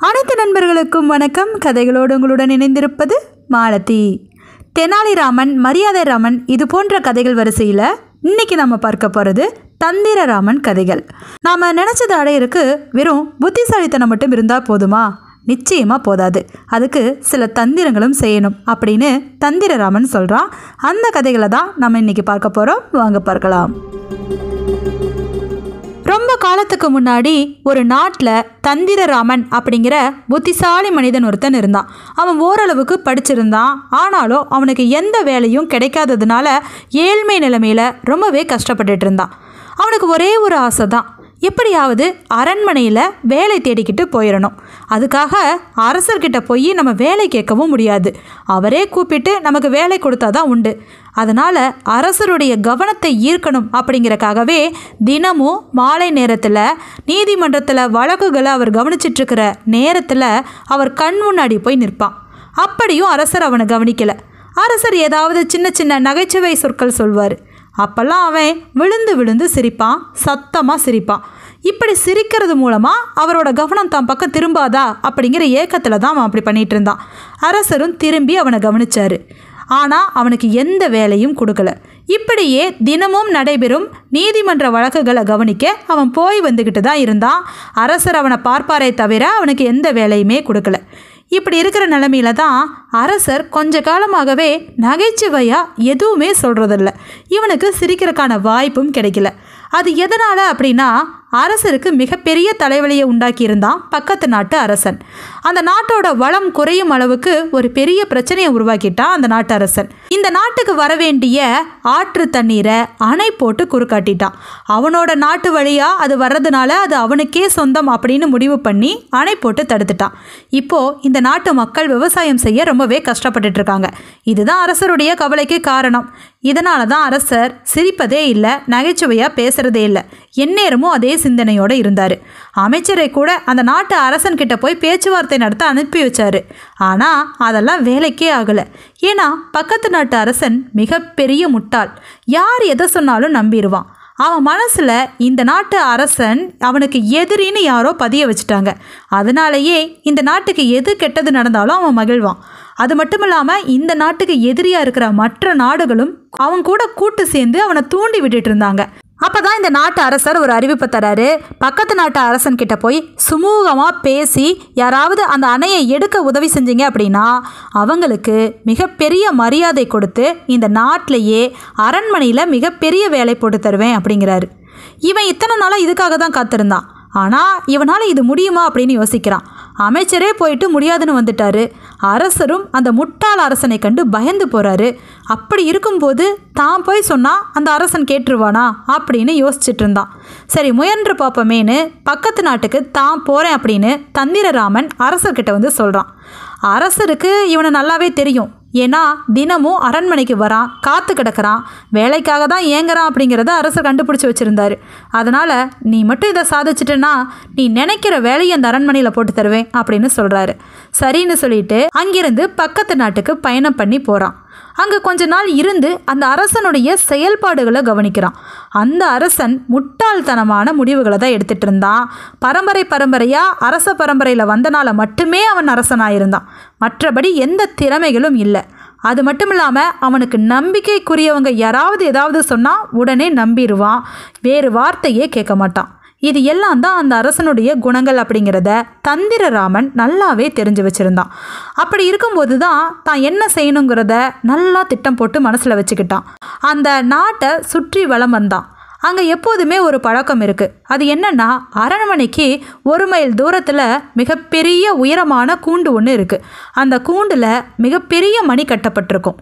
அனைத்து நண்பர்களுக்கும் வணக்கம். கதைகளோடு உங்களுடன் இணைந்திருப்பது மாலதி. தெனாலிராமன், மரியாதைராமன் இது போன்ற கதைகள் வரிசையில் இன்னைக்கு நம்ம பார்க்க போகிறது தந்திரராமன் கதைகள். நாம் நினச்சது அடையிறதுக்கு வெறும் புத்திசாலித்தனம் மட்டும் இருந்தால் போதுமா? நிச்சயமாக போதாது. அதுக்கு சில தந்திரங்களும் செய்யணும் அப்படின்னு தந்திரராமன் சொல்கிறான். அந்த கதைகளை தான் நம்ம இன்னைக்கு பார்க்க போகிறோம். வாங்க பார்க்கலாம். ரொம்ப காலத்துக்கு முன்னாடி ஒரு நாட்டில் தந்திரராமன் அப்படிங்கிற புத்திசாலி மனிதன் ஒருத்தன் இருந்தான். அவன் ஓரளவுக்கு படிச்சிருந்தான். ஆனாலும் அவனுக்கு எந்த வேலையும் கிடைக்காததுனால ஏழ்மை நிலைமையில் ரொம்பவே கஷ்டப்பட்டுட்டு இருந்தான். அவனுக்கு ஒரே ஒரு ஆசை தான், எப்படியாவது அரண்மனையில் வேலை தேடிக்கிட்டு போயிடணும். அதுக்காக அரசர்கிட்ட போய் நம்ம வேலை கேட்கவும் முடியாது. அவரே கூப்பிட்டு நமக்கு வேலை கொடுத்தா தான் உண்டு. அதனால் அரசருடைய கவனத்தை ஈர்க்கணும் அப்படிங்கிறக்காகவே தினமும் மாலை நேரத்தில் நீதிமன்றத்தில் வழக்குகளை அவர் கவனிச்சிட்ருக்கிற நேரத்தில் அவர் கண் முன்னாடி போய் நிற்பான். அப்படியும் அரசர் அவனை கவனிக்கலை. அரசர் ஏதாவது சின்ன சின்ன நகைச்சுவை சொற்கள் சொல்வார். அப்போல்லாம் அவன் விழுந்து விழுந்து சிரிப்பான், சத்தமாக சிரிப்பான். இப்படி சிரிக்கிறது மூலமாக அவரோட கவனம் தான் பக்கம் திரும்பாதா அப்படிங்கிற ஏக்கத்தில் தான் அவன் அப்படி பண்ணிகிட்டு இருந்தான். அரசரும் திரும்பி அவனை கவனிச்சார். ஆனால் அவனுக்கு எந்த வேலையும் கொடுக்கல. இப்படியே தினமும் நடைபெறும் நீதிமன்ற வழக்குகளை கவனிக்க அவன் போய் வந்துக்கிட்டு தான் இருந்தான். அரசர் அவனை பார்ப்பாரே தவிர அவனுக்கு எந்த வேலையுமே கொடுக்கல. இப்படி இருக்கிற நிலமையில தான் அரசர் கொஞ்ச காலமாகவே நகைச்சுவையாக எதுவுமே சொல்கிறதில்ல. இவனுக்கு சிரிக்கிறதுக்கான வாய்ப்பும் கிடைக்கல. அது எதனால் அப்படின்னா, அரசருக்கு மிகப்பெரிய தலைவலியை உண்டாக்கியிருந்தான் பக்கத்து நாட்டு அரசன். அந்த நாட்டோட வளம் குறையும் அளவுக்கு ஒரு பெரிய பிரச்சனையை உருவாக்கிட்டான் அந்த நாட்டு அரசன். இந்த நாட்டுக்கு வர வேண்டிய ஆற்று தண்ணீரை அணை போட்டு குறுக்காட்டிட்டான். அவனோட நாட்டு வழியாக அது வர்றதுனால அது அவனுக்கே சொந்தம் அப்படின்னு முடிவு பண்ணி அணை போட்டு தடுத்துட்டான். இப்போது இந்த நாட்டு மக்கள் விவசாயம் செய்ய ரொம்பவே கஷ்டப்பட்டுட்டு இருக்காங்க. இதுதான் அரசருடைய கவலைக்கு காரணம். இதனால தான் அரசர் சிரிப்பதே இல்லை, நகைச்சுவையாக பேசுகிறதே இல்லை. எந்நேரமும் அதே சிந்தனையோடு இருந்தார். அமைச்சரை கூட அந்த நாட்டு அரசன்கிட்ட போய் பேச்சுவார்த்தை நடத்த அனுப்பி வச்சார். ஆனால் அதெல்லாம் வேலைக்கே ஆகலை. ஏன்னா பக்கத்து நாட்டு அரசன் மிகப்பெரிய முட்டாள். யார் எதை சொன்னாலும் நம்பிடுவான். அவன் மனசில் இந்த நாட்டு அரசன் அவனுக்கு எதிரின்னு யாரோ பதிய வச்சுட்டாங்க. அதனாலேயே இந்த நாட்டுக்கு எது கெட்டது நடந்தாலும் அவன் மகிழ்வான். அது மட்டும் இல்லாமல் இந்த நாட்டுக்கு எதிரியாக இருக்கிற மற்ற நாடுகளும் அவன் கூட கூட்டு சேர்ந்து அவனை தூண்டி விட்டுட்டு இருந்தாங்க. அப்போ தான் இந்த நாட்டு அரசர் ஒரு அறிவிப்பை தராரு. பக்கத்து நாட்டு அரசன்கிட்ட போய் சுமூகமாக பேசி யாராவது அந்த அணையை எடுக்க உதவி செஞ்சீங்க அப்படின்னா அவங்களுக்கு மிகப்பெரிய மரியாதை கொடுத்து இந்த நாட்டிலேயே அரண்மனையில் மிகப்பெரிய வேலை போட்டு தருவேன் அப்படிங்கிறாரு. இவன் இத்தனை நாளாக இதுக்காக தான் காத்திருந்தான். ஆனால் இவனால் இது முடியுமா அப்படின்னு யோசிக்கிறான். அமைச்சரே போயிட்டு முடியாதுன்னு வந்துட்டாரு. அரசரும் அந்த முட்டாள் அரசனை கண்டு பயந்து போகிறாரு. அப்படி இருக்கும்போது தான் போய் சொன்னால் அந்த அரசன் கேட்டுருவானா அப்படின்னு யோசிச்சுட்டு இருந்தான். சரி, முயன்று பார்ப்போமேனு பக்கத்து நாட்டுக்கு தான் போகிறேன் அப்படின்னு தந்திரராமன் அரசர்கிட்ட வந்து சொல்கிறான். அரசருக்கு இவனை நல்லாவே தெரியும். ஏன்னா தினமும் அரண்மனைக்கு வரான், காத்து கிடக்கிறான், வேலைக்காக தான் ஏங்குறான் அப்படிங்கிறத அரசர் கண்டுபிடிச்சி வச்சுருந்தாரு. அதனால் நீ மட்டும் இதை சாதிச்சிட்டேன்னா நீ நினைக்கிற வேலையை அந்த அரண்மனையில் போட்டு தருவேன் அப்படின்னு சொல்கிறாரு. சரின்னு சொல்லிட்டு அங்கிருந்து பக்கத்து நாட்டுக்கு பயணம் பண்ணி போகிறான். அங்கே கொஞ்ச நாள் இருந்து அந்த அரசனுடைய செயல்பாடுகளை கவனிக்கிறான். அந்த அரசன் முட்டாள்தனமான முடிவுகளை தான் எடுத்துகிட்டு இருந்தான். பரம்பரையாக அரச பரம்பரையில் வந்தனால மட்டுமே அவன் அரசனாயிருந்தான். மற்றபடி எந்த திறமைகளும் இல்லை. அது மட்டும் இல்லாமல் அவனுக்கு நம்பிக்கைக்குரியவங்க யாராவது ஏதாவது சொன்னால் உடனே நம்பிடுவான். வேறு வார்த்தையே கேட்க மாட்டான். இது எல்லாம் தான் அந்த அரசனுடைய குணங்கள் அப்படிங்கிறத தந்திரராமன் நல்லாவே தெரிஞ்சு வச்சுருந்தான். அப்படி இருக்கும்போது தான் என்ன செய்யணுங்கிறத நல்லா திட்டம் போட்டு மனசில் வச்சுக்கிட்டான். அந்த நாட்டை சுற்றி வலம் வந்தான். அங்கே எப்போதுமே ஒரு பழக்கம் இருக்குது. அது என்னன்னா, அரண்மனைக்கு 1 மைல் தூரத்தில் மிகப்பெரிய உயரமான கூண்டு ஒன்று இருக்குது. அந்த கூண்டில் மிகப்பெரிய மணி கட்டப்பட்டிருக்கும்.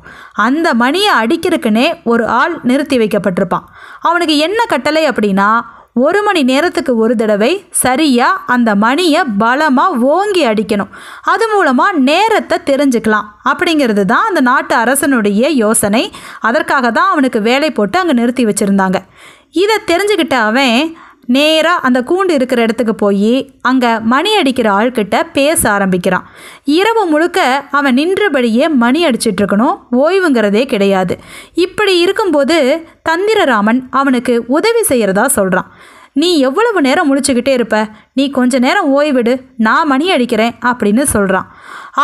அந்த மணியை அடிக்கிறதுக்குன்னே ஒரு ஆள் நிறுத்தி வைக்கப்பட்டிருப்பான். அவனுக்கு என்ன கட்டளை அப்படின்னா, 1 மணி நேரத்துக்கு ஒரு தடவை சரியாக அந்த மணியை பலமாக ஓங்கி அடிக்கணும். அது மூலமாக நேரத்தை தெரிஞ்சுக்கலாம் அப்படிங்கிறது தான் அந்த நாட்டு அரசனுடைய யோசனை. அதற்காக தான் அவனுக்கு வேலை போட்டு அங்கே நிறுத்தி வச்சுருந்தாங்க. இதை தெரிஞ்சுக்கிட்ட அவன் நேராக அந்த கூண்டு இருக்கிற இடத்துக்கு போய் அங்கே மணி அடிக்கிற ஆள்கிட்ட பேச ஆரம்பிக்கிறான். இரவு முழுக்க அவன் நின்றபடியே மணி அடிச்சிட்ருக்கணும், ஓய்வுங்கிறதே கிடையாது. இப்படி இருக்கும்போது தந்திரராமன் அவனுக்கு உதவி செய்கிறதா சொல்கிறான். நீ எவ்வளவு நேரம் முழிச்சுக்கிட்டே இருப்ப, நீ கொஞ்ச நேரம் ஓய்விடு, நான் மணி அடிக்கிறேன் அப்படின்னு சொல்கிறான்.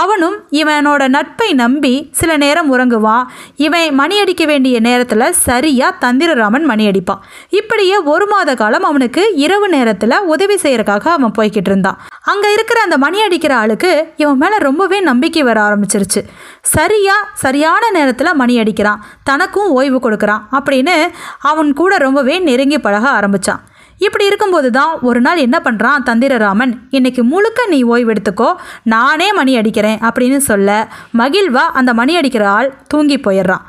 அவனும் இவனோட நட்பை நம்பி சில நேரம் உறங்குவான். இவன் மணி அடிக்க வேண்டிய நேரத்தில் சரியாக தந்திரராமன் மணி அடிப்பான். இப்படியே 1 மாத காலம் அவனுக்கு இரவு நேரத்தில் உதவி செய்யறதுக்காக அவன் போய்கிட்டு இருந்தான். அங்கே இருக்கிற அந்த மணி அடிக்கிற ஆளுக்கு இவன் மேலே ரொம்பவே நம்பிக்கை வர ஆரம்பிச்சிருச்சு. சரியான நேரத்தில் மணி அடிக்கிறான், தனக்கும் ஓய்வு கொடுக்குறான் அப்படின்னு அவன் கூட ரொம்பவே நெருங்கி பழக ஆரம்பித்தான். இப்படி இருக்கும்போது தான் ஒரு நாள் என்ன பண்ணுறான் தந்திரராமன், இன்னைக்கு முழுக்க நீ ஓய்வு எடுத்துக்கோ, நானே மணி அடிக்கிறேன் அப்படின்னு சொல்ல மகிழ்வா அந்த மணி அடிக்கிற ஆள் தூங்கி போயிடுறான்.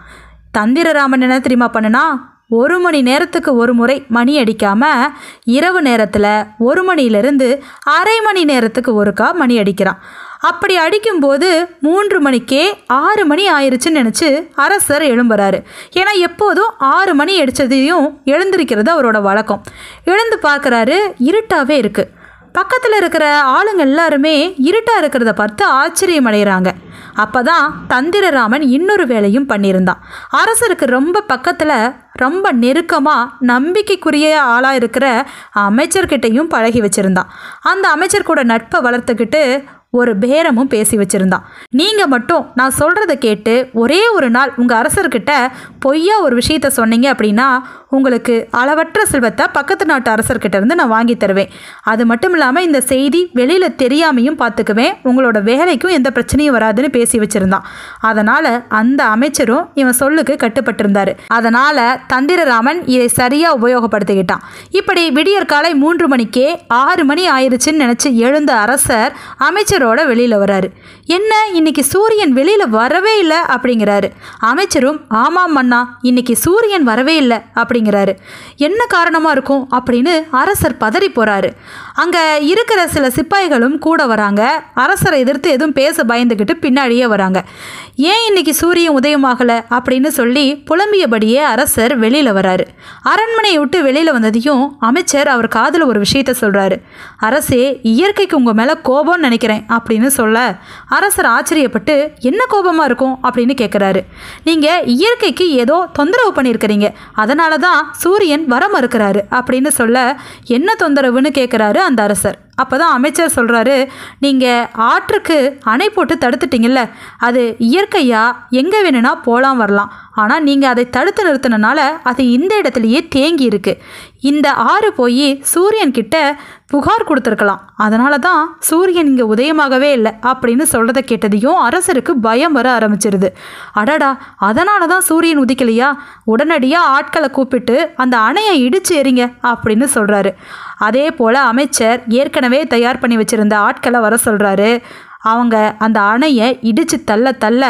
தந்திரராமன் என்ன தெரியுமா பண்ணுனா, 1 மணி நேரத்துக்கு ஒரு முறை மணி அடிக்காமல் இரவு நேரத்தில் 1 மணியிலிருந்து அரை மணி நேரத்துக்கு ஒருக்கா மணி அடிக்கிறான். அப்படி அடிக்கும்போது 3 மணிக்கே 6 மணி ஆயிடுச்சுன்னு நினச்சி அரசர் எழும்புறாரு. ஏன்னா எப்போதும் 6 மணி அடித்ததையும் எழுந்திருக்கிறது அவரோட வழக்கம். எழுந்து பார்க்குறாரு, இருட்டாகவே இருக்குது. பக்கத்தில் இருக்கிற ஆளுங்க எல்லாருமே இருட்டாக இருக்கிறத பார்த்து ஆச்சரியம் அடைகிறாங்க. அப்போ தான் தந்திரராமன் இன்னொரு வேலையும் பண்ணியிருந்தான். அரசருக்கு ரொம்ப பக்கத்தில் ரொம்ப நெருக்கமாக நம்பிக்கைக்குரிய ஆளாக இருக்கிற அமைச்சர்கிட்டையும் பழகி வச்சுருந்தான். அந்த அமைச்சர் கூட நட்பை வளர்த்துக்கிட்டு ஒரு பேரமும் பேசி வச்சுருந்தான். நீங்கள் மட்டும் நான் சொல்கிறத கேட்டு ஒரே ஒரு நாள் உங்கள் அரசர்கிட்ட பொய்யா ஒரு விஷயத்த சொன்னீங்க அப்படின்னா உங்களுக்கு அளவற்ற செல்வத்தை பக்கத்து நாட்டு அரசர்கிட்ட இருந்து நான் வாங்கி தருவேன். அது மட்டும் இல்லாமல் இந்த செய்தி வெளியில் தெரியாமையும் பார்த்துக்குவேன், உங்களோட வேலைக்கும் எந்த பிரச்சனையும் வராதுன்னு பேசி வச்சுருந்தான். அதனால் அந்த அமைச்சரும் இவன் சொல்லுக்கு கட்டுப்பட்டிருந்தார். அதனால் தந்திரராமன் இதை சரியாக உபயோகப்படுத்திக்கிட்டான். இப்படி விடியற் காலை 3 மணிக்கே 6 மணி ஆயிடுச்சுன்னு நினச்சி எழுந்த அரசர் அமைச்சரோட வெளியில் வராரு. என்ன இன்னைக்கு சூரியன் வெளியில் வரவே இல்லை அப்படிங்கிறாரு. அமைச்சரும் ஆமாம் மன்னா, இன்னைக்கு சூரியன் வரவே இல்லை அப்படிங்கிறாரு. என்ன காரணமாக இருக்கும் அப்படின்னு அரசர் பதறி போகிறாரு. அங்கே இருக்கிற சில சிப்பாய்களும் கூட வராங்க. அரசரை எதிர்த்து எதுவும் பேச பயந்துக்கிட்டு பின்னாடியே வராங்க. ஏன் இன்னைக்கு சூரியன் உதயமாகலை அப்படின்னு சொல்லி புலம்பியபடியே அரசர் வெளியில் வராரு. அரண்மனையை விட்டு வெளியில் வந்ததையும் அமைச்சர் அவர் காதில் ஒரு விஷயத்த சொல்கிறாரு. அரசே, இயற்கைக்கு உங்கள் மேலே கோபம்னு நினைக்கிறேன் அப்படின்னு சொல்ல அரசர் ஆச்சரியப்பட்டு என்ன கோபமாக இருக்கும் அப்படின்னு கேட்குறாரு. நீங்கள் இயற்கைக்கு ஏதோ தொந்தரவு பண்ணியிருக்கிறீங்க, அதனால தான் சூரியன் வர மறுக்கிறாரு அப்படின்னு சொல்ல என்ன தொந்தரவுன்னு கேட்குறாரு அந்த அரசர். அப்போ தான் அமைச்சர் சொல்கிறாரு, நீங்கள் ஆற்றுக்கு அணை போட்டு தடுத்துட்டீங்கல்ல, அது இயற்கையாக எங்கே வேணும்னா போகலாம் வரலாம். ஆனால் நீங்கள் அதை தடுத்து நிறுத்தினால அது இந்த இடத்துலையே தேங்கி இருக்குது. இந்த ஆறு போய் சூரியன்கிட்ட புகார் கொடுத்துருக்கலாம், அதனால தான் சூரியன் இங்கே உதயமாகவே இல்லை அப்படின்னு சொல்கிறத கேட்டதையும் அரசருக்கு பயம் வர ஆரம்பிச்சிருது. அடடா, அதனால தான் சூரியன் உதிக்கலையா, உடனடியாக ஆட்களை கூப்பிட்டு அந்த அணையை இடிச்சு எறிங்க அப்படின்னு சொல்கிறாரு. அதே போல் அமைச்சர் ஏற்கனவே தயார் பண்ணி வச்சுருந்த ஆட்களை வர சொல்கிறாரு. அவங்க அந்த அணையை இடித்து தள்ள தள்ள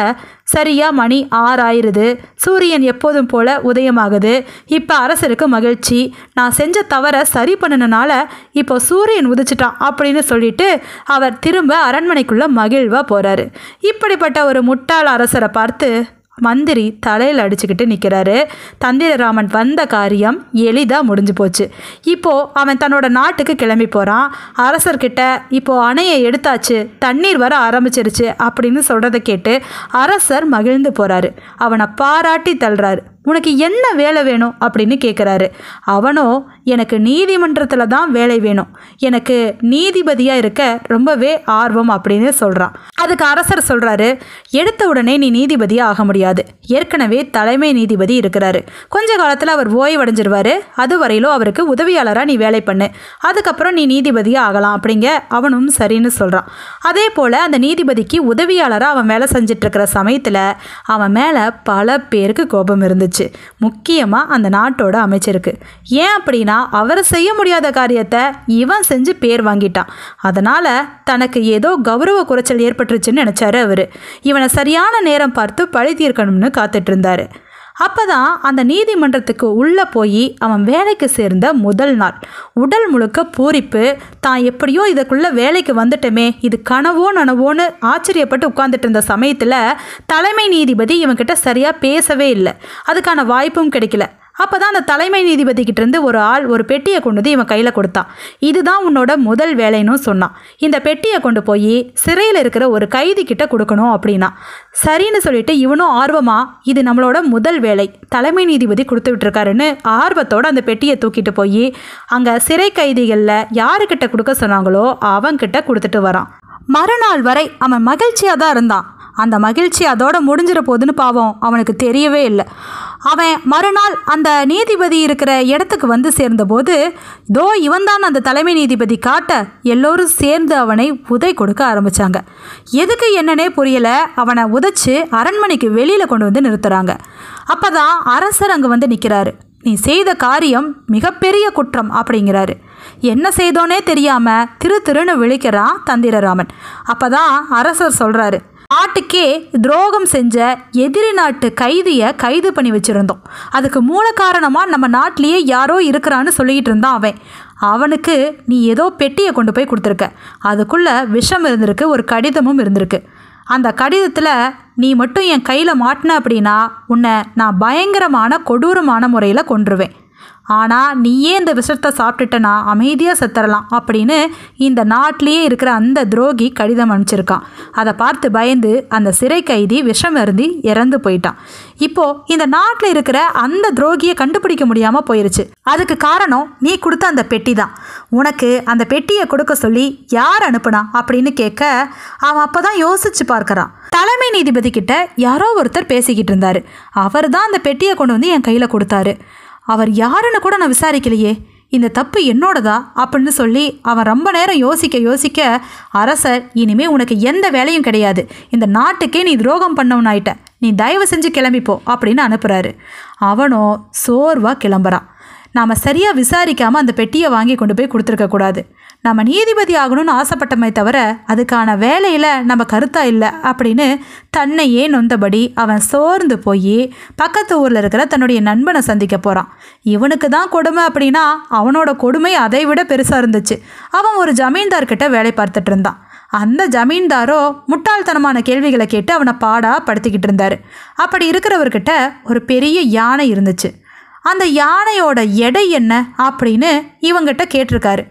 சரியாக மணி 6 ஆயிடுது. சூரியன் எப்போதும் போல் உதயமாகுது. இப்போ அரசருக்கு மகிழ்ச்சி, நான் செஞ்ச தவறை சரி பண்ணினால இப்போ சூரியன் உதிச்சிட்டான் அப்படின்னு சொல்லிட்டு அவர் திரும்ப அரண்மனைக்குள்ளே மகிழ்வாக போகிறாரு. இப்படிப்பட்ட ஒரு முட்டாள் அரசரை பார்த்து மந்திரி தலையில் அடிச்சுக்கிட்டு நிற்கிறாரு. தந்திரராமன் வந்த காரியம் எளிதாக முடிஞ்சு போச்சு. இப்போது அவன் தன்னோட நாட்டுக்கு கிளம்பி போகிறான். அரசர்கிட்ட இப்போது அணையை எடுத்தாச்சு, தண்ணீர் வர ஆரம்பிச்சிருச்சு அப்படின்னு சொல்கிறத கேட்டு அரசர் மகிழ்ந்து போகிறாரு. அவனை பாராட்டி தள்ளுறாரு. உனக்கு என்ன வேலை வேணும் அப்படின்னு கேட்குறாரு. அவனோ எனக்கு நீதிமன்றத்தில் தான் வேலை வேணும், எனக்கு நீதிபதியாக இருக்க ரொம்பவே ஆர்வம் அப்படின்னு சொல்கிறான். அதுக்கு அரசர் சொல்கிறாரு, எடுத்த உடனே நீ நீதிபதியாக ஆக முடியாது, ஏற்கனவே தலைமை நீதிபதி இருக்கிறாரு, கொஞ்ச காலத்தில் அவர் ஓய்வடைஞ்சிருவார், அது வரையிலும் அவருக்கு உதவியாளராக நீ வேலை பண்ணு, அதுக்கப்புறம் நீ நீதிபதியாக ஆகலாம் அப்படிங்க. அவனும் சரின்னு சொல்கிறான். அதே போல் அந்த நீதிபதிக்கு உதவியாளராக அவன் வேலை செஞ்சிட்ருக்கிற சமயத்தில் அவன் மேலே பல பேருக்கு கோபம் இருந்துச்சு, முக்கியமாக அந்த நாட்டோட அமைச்சருக்கு. ஏன் அப்படின்னா அவர் செய்ய முடியாத காரியத்தை இவன் செஞ்சு பேர் வாங்கிட்டான். அதனால் தனக்கு ஏதோ கௌரவ குறைச்சல் ஏற்பட்டுருச்சுன்னு நினச்சாரு அவர். இவனை சரியான நேரம் பார்த்து பழி தீர்க்கணும்னு காத்துட்டு இருந்தார். அப்போ தான் அந்த நீதிமன்றத்துக்கு உள்ளே போய் அவன் வேலைக்கு சேர்ந்த முதல் நாள் உடல் முழுக்க பூரிப்பு. தான் எப்படியோ இதுக்குள்ளே வேலைக்கு வந்துட்டோமே, இது கனவோ நனவோன்னு ஆச்சரியப்பட்டு உட்கார்ந்துட்டு இருந்த சமயத்தில் தலைமை நீதிபதி இவன்கிட்ட சரியாக பேசவே இல்லை, அதுக்கான வாய்ப்பும் கிடைக்கல. அப்போ தான் அந்த தலைமை நீதிபதி கிட்டேருந்து ஒரு ஆள் ஒரு பெட்டியை கொண்டு வந்து இவன் கையில் கொடுத்தான். இதுதான் உன்னோட முதல் வேலைன்னு சொன்னான். இந்த பெட்டியை கொண்டு போய் சிறையில் இருக்கிற ஒரு கைதி கிட்ட கொடுக்கணும் அப்படின்னா. சரின்னு சொல்லிட்டு இவனும் ஆர்வமாக இது நம்மளோட முதல் வேலை, தலைமை நீதிபதி கொடுத்து விட்டுருக்காருன்னு ஆர்வத்தோடு அந்த பெட்டியை தூக்கிட்டு போய் அங்கே சிறை கைதிகளில் யாருக்கிட்ட கொடுக்க சொன்னாங்களோ அவன்கிட்ட கொடுத்துட்டு வரான். மறுநாள் வரை அவன் மகிழ்ச்சியாக தான் இருந்தான். அந்த மகிழ்ச்சி அதோட முடிஞ்சிட போதுன்னு பாவம் அவனுக்கு தெரியவே இல்லை. அவன் மறுநாள் அந்த நீதிபதி இருக்கிற இடத்துக்கு வந்து சேர்ந்தபோது இவன் தான் அந்த தலைமை நீதிபதி காட்ட எல்லோரும் சேர்ந்து அவனை உதை கொடுக்க ஆரம்பித்தாங்க. எதுக்கு என்னன்னே புரியலை. அவனை உதைச்சு அரண்மனைக்கு வெளியில் கொண்டு வந்து நிறுத்துகிறாங்க. அப்போ தான் அரசர் அங்கே வந்து நிற்கிறாரு. நீ செய்த காரியம் மிகப்பெரிய குற்றம் அப்படிங்கிறாரு. என்ன செய்தோன்னே தெரியாமல் திருன்னு விழிக்கிறான் தந்திரராமன். அப்போ தான் அரசர் சொல்கிறாரு, நாட்டுக்கே துரோகம் செஞ்ச எதிரி நாட்டு கைதியை கைது பண்ணி வச்சுருந்தோம். அதுக்கு மூல காரணமாக நம்ம நாட்டிலேயே யாரோ இருக்கிறான்னு சொல்லிக்கிட்டு இருந்தான் அவன். அவனுக்கு நீ ஏதோ பெட்டியை கொண்டு போய் கொடுத்துருக்க. அதுக்குள்ளே விஷம் இருந்திருக்கு, ஒரு கடிதமும் இருந்திருக்கு. அந்த கடிதத்தில் நீ மட்டும் என் கையில் மாட்டின அப்படின்னா உன்னை நான் பயங்கரமான கொடூரமான முறையில் கொன்றுவேன். ஆனால் நீயே இந்த விஷத்தை சாப்பிட்டுட்டனா அமைதியாக செத்துறலாம் அப்படின்னு இந்த நாட்டிலேயே இருக்கிற அந்த துரோகி கடிதம் அனுப்பிச்சிருக்கான். அதை பார்த்து பயந்து அந்த சிறை கைதி விஷம் அருந்தி இறந்து போயிட்டான். இப்போது இந்த நாட்டில் இருக்கிற அந்த துரோகியை கண்டுபிடிக்க முடியாமல் போயிருச்சு. அதுக்கு காரணம் நீ கொடுத்த அந்த பெட்டி தான். உனக்கு அந்த பெட்டியை கொடுக்க சொல்லி யார் அனுப்புனா அப்படின்னு கேட்க அவன் அப்போ தான் யோசிச்சு பார்க்குறான். தலைமை நீதிபதி கிட்ட யாரோ ஒருத்தர் பேசிக்கிட்டு இருந்தார். அவர் தான் அந்த பெட்டியை கொண்டு வந்து என் கையில் கொடுத்தாரு. அவர் யாருன்னு கூட நான் விசாரிக்கலையே, இந்த தப்பு என்னோடதா அப்படின்னு சொல்லி அவன் ரொம்ப நேரம் யோசிக்க அரசர், இனிமே உனக்கு எந்த வேலையும் கிடையாது, இந்த நாட்டுக்கே நீ துரோகம் பண்ணவனாயிட்ட, நீ தயவு செஞ்சு கிளம்பிப்போ அப்படின்னு அனுப்புகிறாரு. அவனோ சோர்வாக கிளம்புறான். நாம் சரியாக விசாரிக்காமல் அந்த பெட்டியை வாங்கி கொண்டு போய் கொடுத்துருக்கக்கூடாது. நம்ம நீதிபதி ஆகணும்னு ஆசைப்பட்டமே தவிர அதுக்கான வேலையில் நம்ம கருத்தாக இல்லை அப்படின்னு தன்னையே நொந்தபடி அவன் சோர்ந்து போய் பக்கத்து ஊரில் இருக்கிற தன்னுடைய நண்பனை சந்திக்க போகிறான். இவனுக்கு தான் கொடுமை அப்படின்னா அவனோட கொடுமை அதை விட பெருசாக இருந்துச்சு. அவன் ஒரு ஜமீன்தார்கிட்ட வேலை பார்த்துட்டு இருந்தான். அந்த ஜமீன்தாரோ முட்டாள்தனமான கேள்விகளை கேட்டு அவனை படுத்திக்கிட்டு இருந்தார். அப்படி இருக்கிறவர்கிட்ட ஒரு பெரிய யானை இருந்துச்சு. அந்த யானையோட எடை என்ன அப்படின்னு இவங்கிட்ட கேட்டிருக்காரு.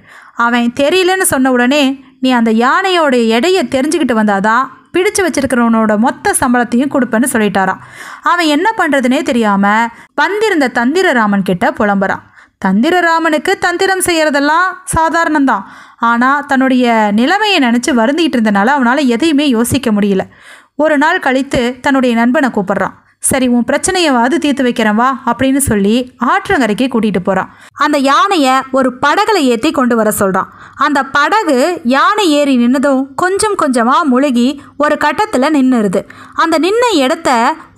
அவன் தெரியலன்னு சொன்ன உடனே, நீ அந்த யானையோட எடையை தெரிஞ்சுக்கிட்டு வந்தாதான் பிடிச்சு வச்சிருக்கிறவனோட மொத்த சம்பளத்தையும் கொடுப்பேன்னு சொல்லிட்டாரான். அவன் என்ன பண்ணுறதுனே தெரியாமல் வந்திருந்த தந்திரராமன் கிட்ட புலம்புறான். தந்திரராமனுக்கு தந்திரம் செய்கிறதெல்லாம் சாதாரணம்தான். ஆனால் தன்னுடைய நிலைமையை நினச்சி வருந்திக்கிட்டு இருந்தனால அவனால் எதையுமே யோசிக்க முடியல. ஒரு நாள் கழித்து தன்னுடைய நண்பனை கூப்பிட்றான். சரி, உன் பிரச்சனையவாது தீர்த்து வைக்கிறேன் வா அப்படின்னு சொல்லி ஆற்றங்கரைக்கு கூட்டிகிட்டு போகிறான். அந்த யானையை ஒரு படகுல ஏற்றி கொண்டு வர சொல்கிறான். அந்த படகு யானை ஏறி நின்னதும் கொஞ்சம் கொஞ்சமாக முழுகி ஒரு கட்டத்தில் நின்றுருது. அந்த நின்ன இடத்த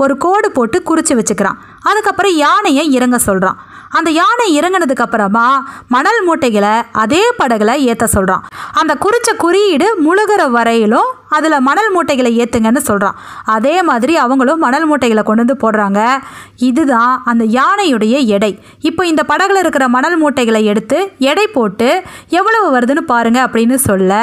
ஒரு கோடு போட்டு குறித்து வச்சுக்கிறான். அதுக்கப்புறம் யானையை இறங்க சொல்கிறான். அந்த யானை இறங்கினதுக்கு அப்புறமா மணல் மூட்டைகளை அதே படகுல ஏற்ற சொல்கிறான். அந்த குறித்த குறியீடு முழுகிற வரையிலும் அதில் மணல் மூட்டைகளை ஏற்றுங்கன்னு சொல்கிறான். அதே மாதிரி அவங்களும் மணல் மூட்டைகளை கொண்டு வந்து போடுறாங்க. இதுதான் அந்த யானையுடைய எடை. இப்போ இந்த படகுல இருக்கிற மணல் மூட்டைகளை எடுத்து எடை போட்டு எவ்வளவு வருதுன்னு பாருங்க அப்படின்னு சொல்ல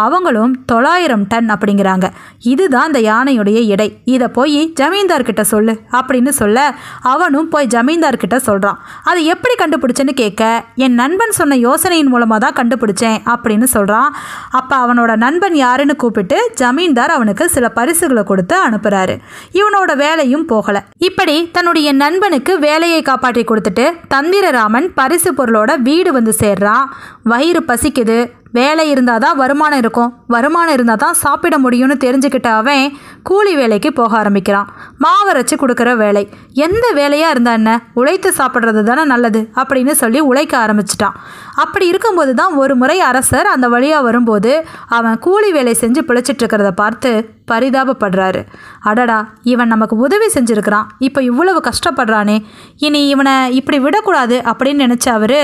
அவங்களும் 900 டன் அப்படிங்கிறாங்க. இதுதான் அந்த யானையுடைய எடை. இதை போய் ஜமீன்தார்கிட்ட சொல்லு அப்படின்னு சொல்ல அவனும் போய் ஜமீன்தார்கிட்ட சொல்கிறான். அது எப்படி கண்டுபிடிச்சேன்னு கேட்க, என் நண்பன் சொன்ன யோசனையின் மூலமாக தான் கண்டுபிடிச்சேன் அப்படின்னு சொல்கிறான். அப்போ அவனோட நண்பன் யாருன்னு கூப்பிட்டு ஜமீன்தார் அவனுக்கு சில பரிசுகளை கொடுத்து அனுப்புகிறாரு. இவனோட வேலையும் போகலை. இப்படி தன்னுடைய நண்பனுக்கு வேலையை காப்பாற்றி கொடுத்துட்டு தந்திரராமன் பரிசு பொருளோட வீடு வந்து சேர்றான். வயிறு பசிக்குது, வேலை இருந்தால் தான் வருமானம் இருக்கும், வருமானம் இருந்தால் தான் சாப்பிட முடியும்னு தெரிஞ்சுக்கிட்ட அவன் கூலி வேலைக்கு போக ஆரம்பிக்கிறான். மாவரைச்சி கொடுக்குற வேலை. எந்த வேலையாக இருந்தா என்ன, உழைத்து சாப்பிட்றது தானே நல்லது அப்படின்னு சொல்லி உழைக்க ஆரம்பிச்சிட்டான். அப்படி இருக்கும்போது தான் ஒரு முறை அரசர் அந்த வழியாக வரும்போது அவன் கூலி வேலை செஞ்சு பிழைச்சிட்டு இருக்கிறத பார்த்து பரிதாபப்படுறாரு. அடடா, இவன் நமக்கு உதவி செஞ்சுருக்கிறான், இப்போ இவ்வளவு கஷ்டப்படுறானே, இனி இவனை இப்படி விடக்கூடாது அப்படின்னு நினச்ச அவர்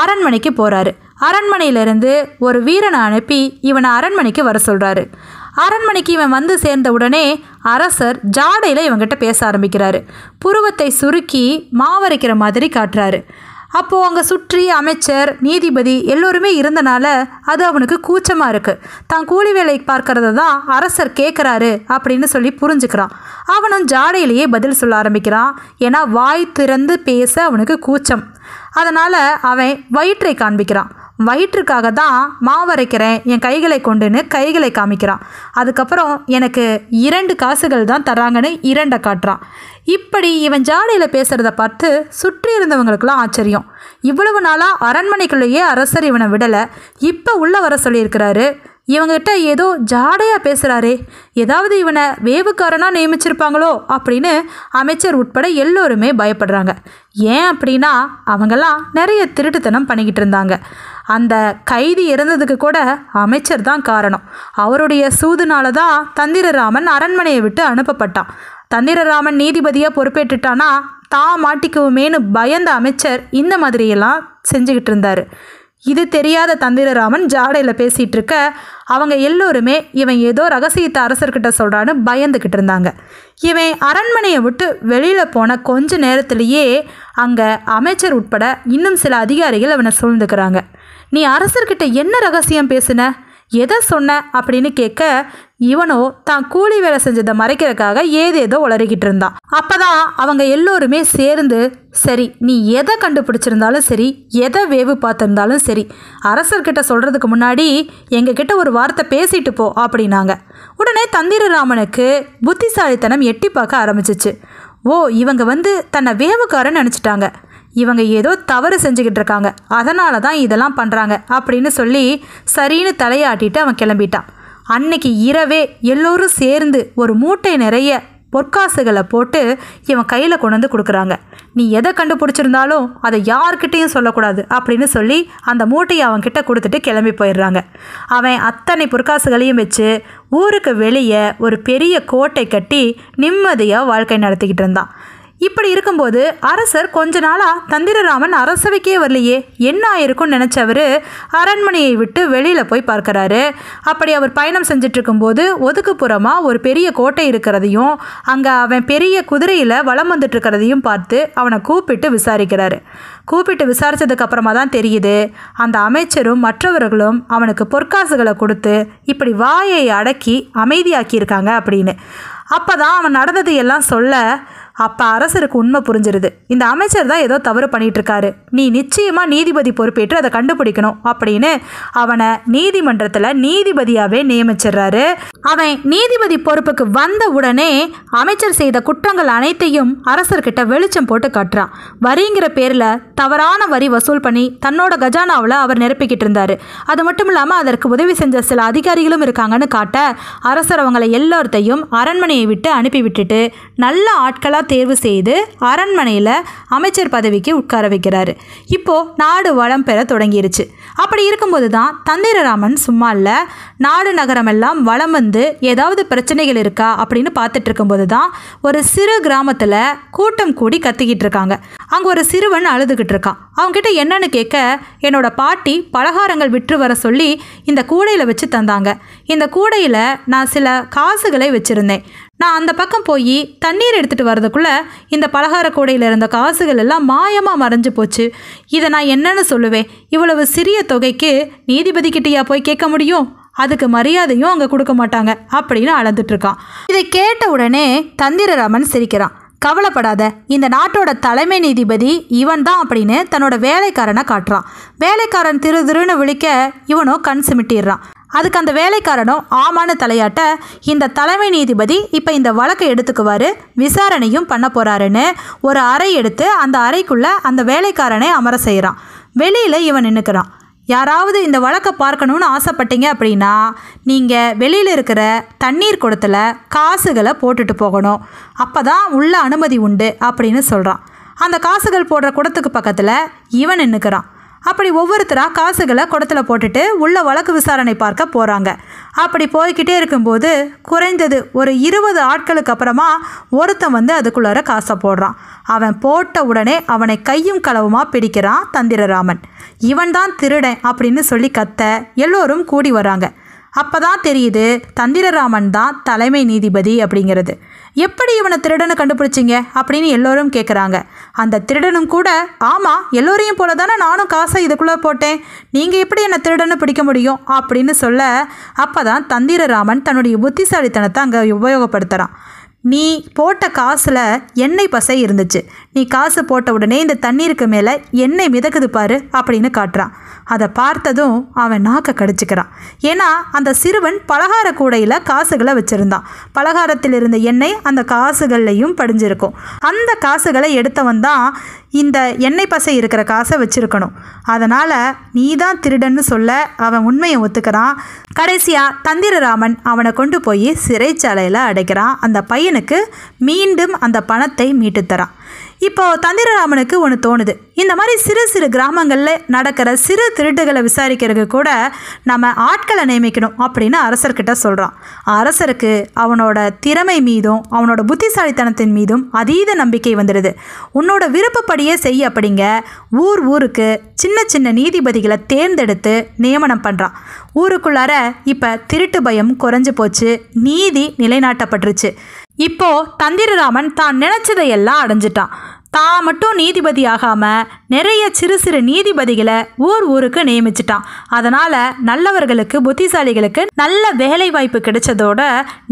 அரண்மனைக்கு போகிறாரு. அரண்மனையிலிருந்து ஒரு வீரனை அனுப்பி இவனை அரண்மனைக்கு வர சொல்கிறாரு. அரண்மனைக்கு இவன் வந்து சேர்ந்த உடனே அரசர் ஜாடையில் இவங்கிட்ட பேச ஆரம்பிக்கிறாரு. புருவத்தை சுருக்கி மாவரைக்கிற மாதிரி காட்டுறாரு. அப்போது அங்கே சுற்றி அமைச்சர் நீதிபதி எல்லோருமே இருந்தனால அது அவனுக்கு கூச்சமாக இருக்குது. தான் கூலி வேலை பார்க்கறத தான் அரசர் கேட்குறாரு அப்படின்னு சொல்லி புரிஞ்சுக்கிறான். அவனும் ஜாடையிலேயே பதில் சொல்ல ஆரம்பிக்கிறான். ஏன்னா வாய் திறந்து பேச அவனுக்கு கூச்சம். அதனால் அவன் வயிற்றை காண்பிக்கிறான். வயிற்றுக்காக தான் மாவரைக்கிறேன் என் கைகளை கொண்டுன்னு கைகளை காமிக்கிறான். அதுக்கப்புறம் எனக்கு 2 காசுகள் தான் தராங்கன்னு 2 காட்டுறான். இப்படி இவன் ஜாடையில் பேசுகிறத பார்த்து சுற்றி இருந்தவங்களுக்கெல்லாம் ஆச்சரியம். இவ்வளவு நாளாக அரண்மனைக்குள்ளேயே அரசர் இவனை விடலை, இப்போ உள்ளே வர சொல்லியிருக்கிறாரு. இவங்ககிட்ட ஏதோ ஜாடையாக பேசுகிறாரே, ஏதாவது இவனை வேவுக்காரனாக நியமிச்சிருப்பாங்களோ அப்படின்னு அமைச்சர் உட்பட எல்லோருமே பயப்படுறாங்க. ஏன் அப்படின்னா அவங்கெல்லாம் நிறைய திருட்டுத்தனம் பண்ணிக்கிட்டு இருந்தாங்க. அந்த கைதி இறந்ததுக்கு கூட அமைச்சர் தான் காரணம். அவருடைய சூதுனால தான் தந்திரராமன் அரண்மனையை விட்டு அனுப்பப்பட்டான். தந்திரராமன் நீதிபதியாக பொறுப்பேற்றுட்டானா தான் மாட்டிக்குவோமேனு பயந்த அமைச்சர் இந்த மாதிரியெல்லாம் செஞ்சுக்கிட்டு இருந்தார். இது தெரியாத தந்திரராமன் ஜாடையில் பேசிகிட்டு இருக்க அவங்க எல்லோருமே இவன் ஏதோ ரகசியத்தை அரசர்கிட்ட சொல்கிறான்னு பயந்துக்கிட்டு இருந்தாங்க. இவன் அரண்மனையை விட்டு வெளியில் போன கொஞ்ச நேரத்திலேயே அங்கே அமைச்சர் உட்பட இன்னும் சில அதிகாரிகள் அவனை சூழ்ந்துக்கிறாங்க. நீ அரசர்கிட்ட என்ன ரகசியம் பேசுன, எதை சொன்ன அப்படின்னு கேட்க இவனோ தான் கூலி வேலை செஞ்சதை மறைக்கிறதுக்காக ஏதேதோ உளறிக்கிட்டு இருந்தான். அப்போதான் அவங்க எல்லோருமே சேர்ந்து, சரி நீ எதை கண்டுபிடிச்சிருந்தாலும் சரி, எதை வேவு பார்த்துருந்தாலும் சரி, அரசர்கிட்ட சொல்கிறதுக்கு முன்னாடி எங்ககிட்ட ஒரு வார்த்தை பேசிட்டு போ அப்படின்னாங்க. உடனே தந்திரராமனுக்கு புத்திசாலித்தனம் எட்டி பார்க்க ஆரம்பிச்சிச்சு. ஓ, இவங்க தன்னை வேவுக்காரன்னு நினச்சிட்டாங்க, இவங்க ஏதோ தவறு செஞ்சுக்கிட்டு இருக்காங்க, அதனால தான் இதெல்லாம் பண்ணுறாங்க அப்படின்னு சொல்லி சரின்னு தலையாட்டிட்டு அவன் கிளம்பிட்டான். அன்னைக்கு இரவே எல்லோரும் சேர்ந்து ஒரு மூட்டை நிறைய பொற்காசுகளை போட்டு இவன் கையில் கொண்டு வந்து கொடுக்குறாங்க. நீ எதை கண்டுபிடிச்சிருந்தாலும் அதை யார்கிட்டையும் சொல்லக்கூடாது அப்படின்னு சொல்லி அந்த மூட்டையை அவன்கிட்ட கொடுத்துட்டு கிளம்பி போயிடுறாங்க. அவன் அத்தனை பொற்காசுகளையும் வச்சு ஊருக்கு வெளியே ஒரு பெரிய கோட்டை கட்டி நிம்மதியாக வாழ்க்கை நடத்திக்கிட்டு இருந்தான். இப்படி இருக்கும்போது அரசர் கொஞ்ச நாளாக தந்திரராமன் அரசவைக்கே வரலையே, என்ன ஆயிருக்கும்னு நினச்சவர் அரண்மனையை விட்டு வெளியில் போய் பார்க்குறாரு. அப்படி அவர் பயணம் செஞ்சிட்ருக்கும்போது ஒதுக்குப்புறமாக ஒரு பெரிய கோட்டை இருக்கிறதையும் அங்கே அவன் பெரிய குதிரையில் வலம் வந்துட்டுருக்கிறதையும் பார்த்து அவனை கூப்பிட்டு விசாரிக்கிறாரு. கூப்பிட்டு விசாரித்ததுக்கு அப்புறமா தான் தெரியுது அந்த அமைச்சரும் மற்றவர்களும் அவனுக்கு பொற்காசுகளை கொடுத்து இப்படி வாயை அடக்கி அமைதியாக்கியிருக்காங்க அப்படின்னு. அப்போ தான் அவன் நடந்தது எல்லாம் சொல்ல அப்போ அரசருக்கு உண்மை புரிஞ்சிருது. இந்த அமைச்சர் தான் ஏதோ தவறு பண்ணிகிட்ருக்காரு, நீ நிச்சயமாக நீதிபதி பொறுப்பேற்று அதை கண்டுபிடிக்கணும் அப்படின்னு அவனை நீதிமன்றத்தில் நீதிபதியாகவே நியமிச்சிடுறாரு. அவன் நீதிபதி பொறுப்புக்கு வந்த உடனே அமைச்சர் செய்த குற்றங்கள் அனைத்தையும் அரசர்கிட்ட வெளிச்சம் போட்டு காட்டுறான். வரிங்கிற பேரில் தவறான வரி வசூல் பண்ணி தன்னோட கஜானாவில் அவர் நிரப்பிக்கிட்டு இருந்தார். அது மட்டும் இல்லாமல் அதற்கு உதவி செஞ்ச சில அதிகாரிகளும் இருக்காங்கன்னு காட்ட அரசர் அவங்களை எல்லாத்தையும் அரண்மனையை விட்டு அனுப்பி விட்டுட்டு நல்ல ஆட்களாக தேர்வு செய்து அரண்மனையில் அமைச்சர் பதவிக்கு உட்கார வைக்கிறாரு. இப்போது நாடு வளம் பெற தொடங்கிருச்சு. அப்படி இருக்கும்போது தான் தந்திரராமன் சும்மா இல்லை, நாடு நகரமெல்லாம் வளம் வந்து ஏதாவது பிரச்சனைகள் இருக்கா அப்படின்னு பார்த்துட்டு இருக்கும்போது தான் ஒரு சிறு கிராமத்தில் கூட்டம் கூடி கத்திக்கிட்டு இருக்காங்க. அங்கே ஒரு சிறுவன் அழுதுகிட்டு இருக்கான். அவங்ககிட்ட என்னன்னு கேட்க, என்னோட பாட்டி பலகாரங்கள் விற்று வர சொல்லி இந்த கூடையில் வச்சு தந்தாங்க. இந்த கூடையில் நான் சில காசுகளை வச்சுருந்தேன். நான் அந்த பக்கம் போய் தண்ணீர் எடுத்துகிட்டு வரதுக்குள்ளே இந்த பலகார கூடையில் இருந்த காசுகள் எல்லாம் மாயமாக மறைஞ்சு போச்சு. இதை நான் என்னன்னு சொல்லுவேன்? இவ்வளவு சிறிய தொகைக்கு நீதிபதிக்கிட்டேயா போய் கேட்க முடியும்? அதுக்கு மரியாதையும் அங்கே கொடுக்க மாட்டாங்க அப்படின்னு அழுதுட்டுருக்கான். இதை கேட்ட உடனே தந்திரராமன் சிரிக்கிறான். கவலைப்படாத, இந்த நாட்டோட தலைமை நீதிபதி இவன் தான் அப்படின்னு தன்னோட வேலைக்காரனை காட்டுறான். வேலைக்காரன் திரு திருன்னு விழிக்க இவனோ கண் சிமிட்டிடுறான். அதுக்கு அந்த வேலைக்காரனும் ஆமான்னு தலையாட்ட, இந்த தலைமை நீதிபதி இப்போ இந்த வழக்கை எடுத்துக்குவார், விசாரணையும் பண்ண போகிறாருன்னு ஒரு அறை எடுத்து அந்த அறைக்குள்ளே அந்த வேலைக்காரனை அமர செய்கிறான். வெளியில் இவன் நின்றுக்கிறான். யாராவது இந்த வழக்கை பார்க்கணுன்னு ஆசைப்பட்டீங்க அப்படின்னா நீங்கள் வெளியில் இருக்கிற தண்ணீர் குடத்தில் காசுகளை போட்டுட்டு போகணும், அப்போ தான் உள்ள அனுமதி உண்டு அப்படின்னு சொல்கிறான். அந்த காசுகள் போடுற குடத்துக்கு பக்கத்தில் இவன் நின்றுக்கிறான். அப்படி ஒவ்வொருத்தராக காசுகளை குடத்தில் போட்டுட்டு உள்ள வழக்கு விசாரணை பார்க்க போகிறாங்க. அப்படி போய்கிட்டே இருக்கும்போது குறைந்தது ஒரு 20 ஆட்களுக்கு அப்புறமா ஒருத்தன் அதுக்குள்ளார காசை போடுறான். அவன் போட்ட உடனே அவனை கையும் களவுமாக பிடிக்கிறான் தந்திரராமன். இவன் தான் திருடன் அப்படின்னு சொல்லி கத்த எல்லோரும் கூடி வராங்க. அப்பதான் தெரியுது தந்திரராமன் தான் தலைமை நீதிபதி அப்படிங்கிறது. எப்படி இவனை திருடனை கண்டுபிடிச்சிங்க அப்படின்னு எல்லோரும் கேட்குறாங்க. அந்த திருடனும் கூட, ஆமாம், எல்லோரையும் போல தானே நானும் காசை இதுக்குள்ளே போட்டேன், நீங்கள் எப்படி என்னை திருடனை பிடிக்க முடியும் அப்படின்னு சொல்ல, அப்போ தான் தந்திரராமன் தன்னுடைய புத்திசாலித்தனத்தை அங்கே உபயோகப்படுத்துகிறான். நீ போட்ட காசில் எண்ணெய் பசை இருந்துச்சு, நீ காசு போட்ட உடனே இந்த தண்ணீருக்கு மேலே எண்ணெய் மிதக்குது பாரு அப்படின்னு காட்டுறான். அதை பார்த்ததும் அவன் நாக்கை கடிச்சிக்கிறான். ஏன்னா அந்த சிறுவன் பலகார கூடையில் காசுகளை வச்சுருந்தான். பலகாரத்தில் இருந்த எண்ணெய் அந்த காசுகள்லையும் படிஞ்சிருக்கும். அந்த காசுகளை எடுத்தவன் தான் இந்த எண்ணெய் பசை இருக்கிற காசை வச்சுருக்கணும். அதனால் நீ தான் திருடன்னு சொல்ல அவன் உண்மையை ஒத்துக்கிறான். கடைசியாக தந்திரராமன் அவனை கொண்டு போய் சிறைச்சாலையில் அடைக்கிறான். அந்த பையனுக்கு மீண்டும் அந்த பணத்தை மீட்டு தரான். இப்போது தந்திரராமனுக்கு ஒன்று தோணுது, இந்த மாதிரி சிறு சிறு கிராமங்களில் நடக்கிற சிறு திருட்டுகளை விசாரிக்கிறதுக்கு கூட நம்ம ஆட்களை நியமிக்கணும் அப்படின்னு அரசர்கிட்ட சொல்கிறான். அரசருக்கு அவனோட திறமை மீதும் அவனோட புத்திசாலித்தனத்தின் மீதும் அதீத நம்பிக்கை வந்துடுது. உன்னோட விருப்பப்படியே செய்ய அப்படிங்க ஊருக்கு சின்ன சின்ன நீதிபதிகளை தேர்ந்தெடுத்து நியமனம் பண்ணுறான். ஊருக்குள்ளார இப்போ திருட்டு பயம் குறைஞ்சு போச்சு, நீதி நிலைநாட்டப்பட்டுருச்சு. இப்போ தந்திரராமன் தான் நினைச்சதையெல்லாம் அடைஞ்சிட்டான். தான் மட்டும் நீதிபதி ஆகாமல் நிறைய சிறு சிறு நீதிபதிகளை ஊருக்கு நியமிச்சிட்டான். அதனால் நல்லவர்களுக்கு புத்திசாலிகளுக்கு நல்ல வேலை வாய்ப்பு கிடைச்சதோட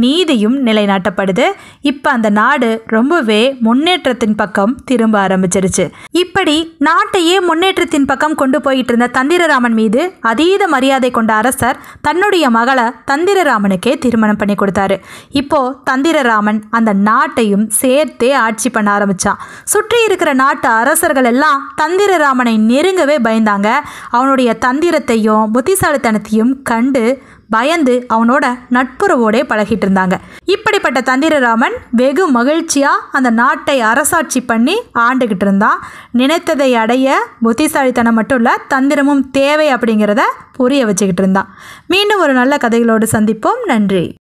நீதியும் நிலைநாட்டப்படுது. இப்போ அந்த நாடு ரொம்பவே முன்னேற்றத்தின் பக்கம் திரும்ப ஆரம்பிச்சிருச்சு. இப்படி நாட்டையே முன்னேற்றத்தின் பக்கம் கொண்டு போயிட்டு இருந்த தந்திரராமன் மீது அதீத மரியாதை கொண்ட அரசர் தன்னுடைய மகளை தந்திரராமனுக்கே திருமணம் பண்ணி கொடுத்தாரு. இப்போ தந்திரராமன் அந்த நாட்டையும் சேர்த்தே ஆட்சி பண்ண ஆரம்பிச்சான். சுற்றி இருக்கிற நாட்டு அரசர்கள் எல்லாம் தந்திரராமனை நெருங்கவே பயந்தாங்க. அவனுடைய தந்திரத்தையும் புத்திசாலித்தனத்தையும் கண்டு பயந்து அவனோட நட்புறவோடே பழகிட்டு இருந்தாங்க. இப்படிப்பட்ட தந்திரராமன் வெகு மகிழ்ச்சியாக அந்த நாட்டை அரசாட்சி பண்ணி ஆண்டுகிட்டு இருந்தான். நினைத்ததை அடைய புத்திசாலித்தனம் மட்டும் இல்லை, தந்திரமும் தேவை அப்படிங்கிறத புரிய வச்சுக்கிட்டு இருந்தான். மீண்டும் ஒரு நல்ல கதைகளோடு சந்திப்போம். நன்றி.